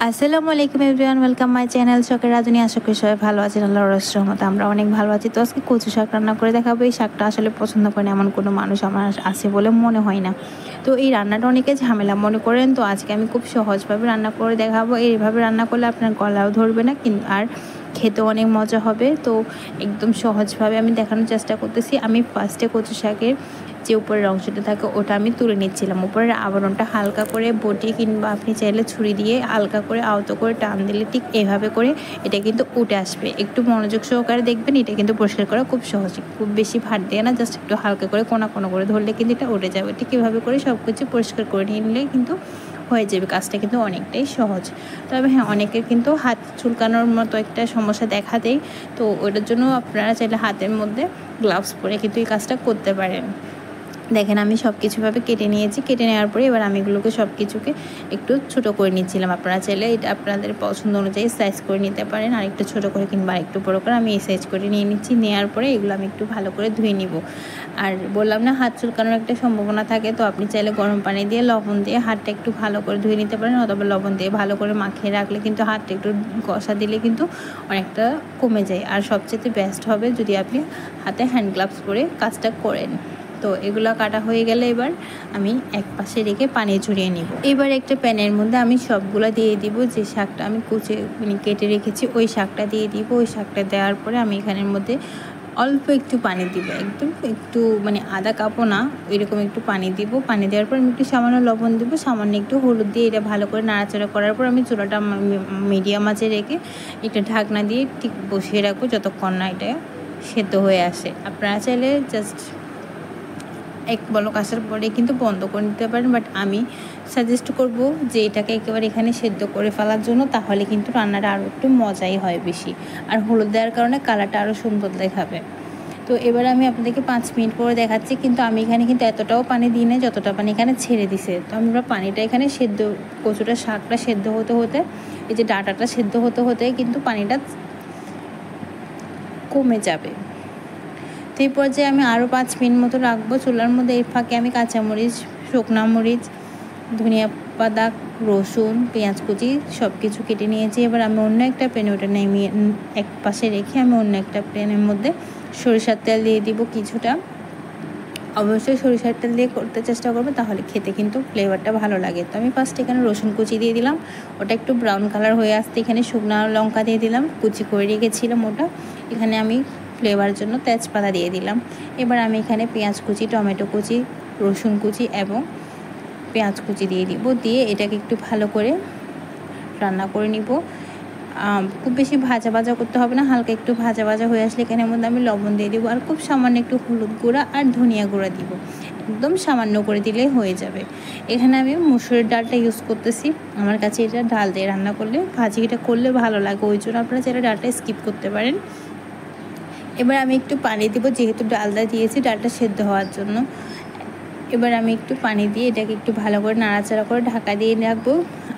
আসসালামু আলাইকুম everyone, welcome my channel শখের রাঁধুনি। আশা করি সবাই ভালো আছেন, আল্লাহর রহমতে আমরা অনেক ভালো আছি। তো আজকে কচু শাক রান্না করে দেখাবো। এই শাকটা আসলে পছন্দ করেন এমন কোনো মানুষ আমার আছে বলে মনে হয় না। তো এই রান্নাটা অনেকে ঝামেলা মনে করেন, তো আজকে আমি খুব সহজভাবে রান্না করে দেখাবো। এইভাবে রান্না করলে আপনার গলাও ধরবে না, আর খেতেও অনেক মজা হবে। তো একদম সহজভাবে আমি দেখানোর চেষ্টা করতেছি। আমি ফার্স্টে কচু শাকের যে উপরের অংশটা থাকে ওটা আমি তুলে নিচ্ছিলাম। উপরের আবরণটা হালকা করে বটি কিংবা আপনি চাইলে ছুরি দিয়ে হালকা করে আলতো করে টান দিলে ঠিক এভাবে করে এটা কিন্তু উঠে আসবে। একটু মনোযোগ সহকারে দেখবেন, এটা কিন্তু পরিষ্কার করা খুব সহজ। খুব বেশি ভার দিয়ে না, জাস্ট একটু হালকা করে কোনা কোনা করে ধরলে কিন্তু এটা উঠে যাবে। ঠিক এভাবে করে সব কিছু পরিষ্কার করে নিলে কিন্তু হয়ে যাবে। কাজটা কিন্তু অনেকটাই সহজ। তবে হ্যাঁ, অনেকের কিন্তু হাত চুলকানোর মতো একটা সমস্যা দেখা দেয়। তো ওটার জন্য আপনারা চাইলে হাতের মধ্যে গ্লাভস পরে কিন্তু এই কাজটা করতে পারেন। দেখেন আমি সব কিছুভাবে কেটে নিয়েছি। কেটে নেওয়ার পরে এবার আমি এগুলোকে সব কিছুকে একটু ছোটো করে নিচ্ছিলাম। আপনারা চাইলে এটা আপনাদের পছন্দ অনুযায়ী সাইজ করে নিতে পারেন, আর একটু ছোটো করে কিংবা একটু বড়ো করে আমি এই সাইজ করে নিয়ে নিচ্ছি। নেওয়ার পরে এগুলো আমি একটু ভালো করে ধুয়ে নিব। আর বললাম না, হাত চুলকানোর একটা সম্ভাবনা থাকে, তো আপনি চাইলে গরম পানি দিয়ে লবণ দিয়ে হাতটা একটু ভালো করে ধুয়ে নিতে পারেন, অথবা লবণ দিয়ে ভালো করে মাখিয়ে রাখলে কিন্তু হাতটা একটু ঘষা দিলে কিন্তু অনেকটা কমে যায়। আর সবচেয়ে বেস্ট হবে যদি আপনি হাতে হ্যান্ড গ্লাভস পরে কাজটা করেন। তো এগুলো কাটা হয়ে গেলে এবার আমি এক পাশে রেখে পানি ঝরিয়ে নিব। এবার একটা প্যানের মধ্যে আমি সবগুলো দিয়ে দিব। যে শাকটা আমি কেটে রেখেছি ওই শাকটা দিয়ে দিব। ওই শাকটা দেওয়ার পরে আমি এখানের মধ্যে অল্প একটু পানি দিব, একদম একটু আধা কাপও না, এরকম একটু পানি দিব। পানি দেওয়ার পর আমি একটু সামান্য লবণ দিব, সামান্য একটু হলুদ দিয়ে এটা ভালো করে নাড়াচাড়া করার পর আমি চুলাটা মিডিয়াম আঁচে রেখে একটা ঢাকনা দিয়ে ঠিক বসিয়ে রাখবো যতক্ষণ না এটা সেদ্ধ হয়ে আসে। আপনারা চাইলে জাস্ট এক বলক আসার পরে কিন্তু বন্ধ করে নিতে পারেন, বাট আমি সাজেস্ট করব যে এটাকে একেবারে এখানে সেদ্ধ করে ফেলার জন্য, তাহলে কিন্তু রান্নাটা আরও একটু মজাই হয় বেশি। আর হলুদ দেওয়ার কারণে কালারটা আরও সুন্দর দেখাবে। তো এবার আমি আপনাদেরকে 5 মিনিট পরে দেখাচ্ছি, কিন্তু আমি এখানে কিন্তু এতটাও পানি দিই না যতটা পানি এখানে ছেড়ে দিছে। তো আমরা পানিটা এখানে সেদ্ধ, কচুটা শাকটা সেদ্ধ হতে হতে, এই যে ডাঁটাটা সেদ্ধ হতে হতে কিন্তু পানিটা কমে যাবে। তো এই পর্যায়ে আমি আরও 5 মিনিট মতো রাখবো চুলার মধ্যে। এই ফাঁকে আমি কাঁচামরিচ, শুকনা মরিচ, ধনিয়া পাতা, রসুন, পেঁয়াজ কুচি সব কিছু কেটে নিয়েছি। এবার আমি অন্য একটা প্যানে ওটা নামিয়ে এক পাশে রেখে আমি অন্য একটা প্যানের মধ্যে সরিষার তেল দিয়ে দিব কিছুটা। অবশ্যই সরিষার তেল দিয়ে করতে চেষ্টা করবো, তাহলে খেতে কিন্তু ফ্লেভারটা ভালো লাগে। তো আমি ফার্স্ট এখানে রসুন কুচি দিয়ে দিলাম, ওটা একটু ব্রাউন কালার হয়ে আসতে এখানে শুকনো লঙ্কা দিয়ে দিলাম, কুচি করে রেখেছিলাম ওটা। এখানে আমি ফ্লেভার জন্য তেজপাতা দিয়ে দিলাম। এবার আমি এখানে পেঁয়াজ কুচি, টমেটো কুচি, রসুন কুচি এবং পেঁয়াজ কুচি দিয়ে দিব। দিয়ে এটাকে একটু ভালো করে রান্না করে নিব। খুব বেশি ভাজা ভাজা করতে হবে না, হালকা একটু ভাজা ভাজা হয়ে আসলে এখানের মধ্যে আমি লবণ দিয়ে দিব, আর খুব সামান্য একটু হলুদ গুঁড়া আর ধনিয়া গুঁড়া দিব। একদম সামান্য করে দিলেই হয়ে যাবে। এখানে আমি মুসুরির ডালটা ইউজ করতেছি। আমার কাছে এটা ডাল দিয়ে রান্না করলে, ভাজিটা করলে ভালো লাগে, ওই জন্য আপনারা চাইলে ডালটা স্কিপ করতে পারেন। এবার আমি একটু পানি দেবো, যেহেতু ডালটা দিয়েছি ডালটা সেদ্ধ হওয়ার জন্য। এবার আমি একটু পানি দিয়ে এটাকে একটু ভালো করে নাড়াচাড়া করে ঢাকা দিয়ে রাখবো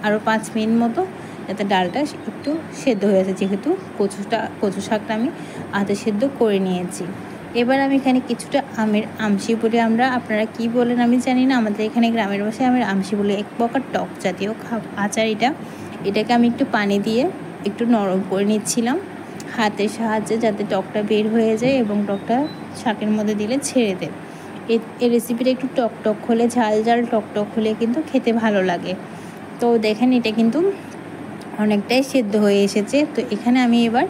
আরও 5 মিনিট মতো, যাতে ডালটা একটু সেদ্ধ হয়ে আছে, যেহেতু কচু শাকটা আমি আধা সেদ্ধ করে নিয়েছি। এবার আমি এখানে কিছুটা আমের আমশি বলে, আপনারা কি বলেন আমি জানি না, আমাদের এখানে গ্রামের ভাষায় আমের আমশি বলে, এক প্রকার টক জাতীয় আচার এটাকে আমি একটু পানি দিয়ে একটু নরম করে নিচ্ছিলাম হাতের সাহায্যে, যাতে টকটা বের হয়ে যায় এবং টকটা শাকের মধ্যে দিলে ছেড়ে দেয়। এই রেসিপিটা একটু টক হলে, ঝাল ঝাল টক হলে কিন্তু খেতে ভালো লাগে। তো দেখেন এটা কিন্তু অনেকটাই সেদ্ধ হয়ে এসেছে। তো এখানে আমি এবার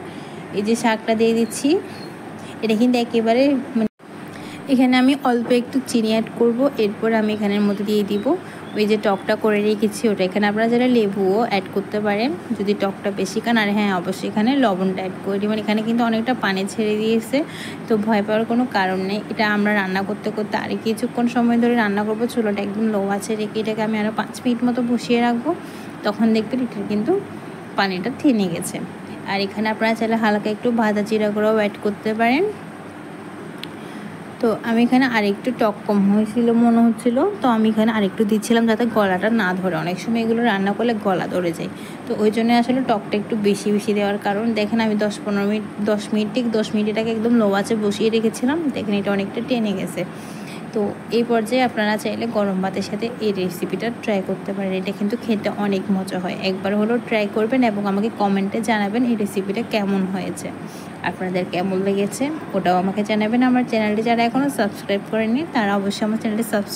এই যে শাকটা দিয়ে দিচ্ছি, এটা কিন্তু একেবারে এখানে আমি অল্প একটু চিনি অ্যাড করব। এরপর আমি এখানের মধ্যে দিয়ে দিব ওই যে টকটা করে রেখেছি ওটা। এখানে আপনারা যারা লেবুও অ্যাড করতে পারেন যদি টকটা বেশি খান। আর হ্যাঁ, অবশ্যই এখানে লবণটা অ্যাড করে দিবেন। এখানে কিন্তু অনেকটা পানি ছেড়ে দিয়েছে, তো ভয় পাওয়ার কোনো কারণ নেই। এটা আমরা রান্না করতে করতে আর কিছুক্ষণ সময় ধরে রান্না করবো। চুলাটা একদম লো আছে রেখে এটাকে আমি আরও 5 মিনিট মতো বসিয়ে রাখবো। তখন দেখবেন এটা কিন্তু পানিটা থেমে গেছে। আর এখানে আপনারা চাইলে হালকা একটু ভাজা জিরা গুঁড়াও অ্যাড করতে পারেন। তো আমি এখানে আরেকটু টক কম হয়েছিল মনে হচ্ছিলো, তো আমি এখানে আরেকটু দিচ্ছিলাম যাতে গলাটা না ধরে। অনেক সময় এগুলো রান্না করলে গলা ধরে যায়, তো ওই জন্য আসলে টকটা একটু বেশি দেওয়ার কারণ। দেখেন আমি 10 মিনিট এটাকে একদম লো আঁচে বসিয়ে রেখেছিলাম। দেখেন এটা অনেকটা টেনে গেছে। তো তো এই পর্যায়ে আপনারা চাইলে গরম ভাতের সাথে এই রেসিপিটা ট্রাই করতে পারেন। এটা কিন্তু খেতে অনেক মজা হয়। একবার হলো ট্রাই করবেন এবং আমাকে কমেন্টে জানাবেন এই রেসিপিটা কেমন হয়েছে, আপনাদের কেমন লেগেছে ওটাও আমাকে জানাবেন। আমার চ্যানেলটি যারা এখনও সাবস্ক্রাইব করেনি তারা অবশ্যই আমার চ্যানেলটি সাবস্ক্রাইব